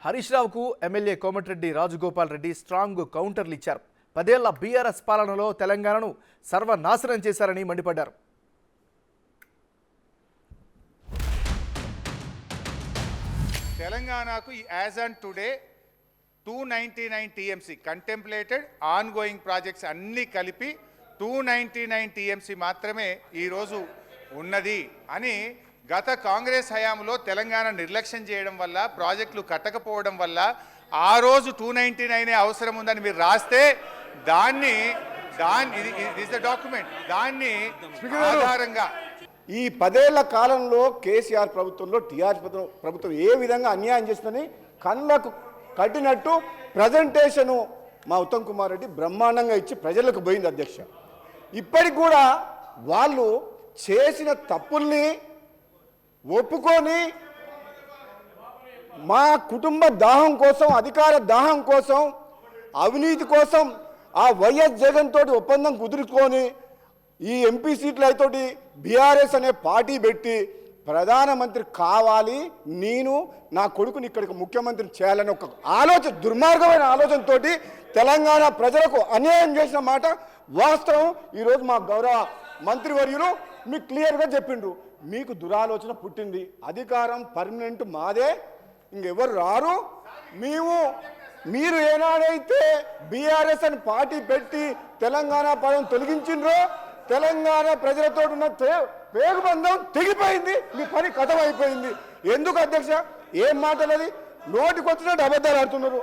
హరీష్ రావుకు MLA Komatireddy Rajagopal Reddy strong కౌంటర్లు ఇచ్చారు. 10 ఏళ్ల బీఆర్ఎస్ పాలనలో తెలంగాణను సర్వనాశనం చేశారని మండిపడ్డారు. తెలంగాణకు as on today 299 TMC contemplated on going projects అన్నీ కలిపి 299 టీఎంసీ మాత్రమే ఈరోజు ఉన్నది అని గత కాంగ్రెస్ హయాంలో తెలంగాణ నిర్లక్ష్యం చేయడం వల్ల ప్రాజెక్టులు కట్టకపోవడం వల్ల ఆ రోజు 299 అవసరం ఉందని మీరు రాస్తే దాన్ని డాక్యుమెంట్ దాన్ని ఆధారంగా ఈ 10 ఏళ్ల కాలంలో కేసీఆర్ ప్రభుత్వంలో టీఆర్ ప్రభుత్వం ఏ విధంగా అన్యాయం చేస్తుందని కళ్ళకు కట్టినట్టు ప్రజెంటేషను మా ఉత్తమ్ కుమార్ రెడ్డి బ్రహ్మాండంగా ఇచ్చి ప్రజలకు పోయింది అధ్యక్ష. ఇప్పటికి కూడా వాళ్ళు చేసిన తప్పుల్ని ఒప్పుకొని మా కుటుంబ దాహం కోసం, అధికార దాహం కోసం, అవినీతి కోసం ఆ వైఎస్ జగన్ తోటి ఒప్పందం కుదుర్చుకొని ఈ ఎంపీ సీట్లు అయితోటి బీఆర్ఎస్ అనే పార్టీ పెట్టి ప్రధానమంత్రి కావాలి, నేను నా కొడుకుని ఇక్కడికి ముఖ్యమంత్రిని చేయాలని ఒక ఆలోచన, దుర్మార్గమైన ఆలోచనతోటి తెలంగాణ ప్రజలకు అన్యాయం చేసిన మాట వాస్తవం. ఈరోజు మా గౌరవ మంత్రివర్యులు మీకు క్లియర్గా చెప్పిండ్రు, మీకు దురాలోచన పుట్టింది, అధికారం పర్మనెంట్ మాదే, ఇంకెవరు రారు. మీరు ఏనాడైతే బీఆర్ఎస్ అని పార్టీ పెట్టి తెలంగాణ పదం తొలగించిండ్రో తెలంగాణ ప్రజలతో ఉన్న పేగుబంధం తెగిపోయింది, మీ పని కథం అయిపోయింది. ఎందుకు అధ్యక్ష ఏం మాటలది? నోటికొచ్చినట్టు అబద్ధాలు ఆడుతున్నారు.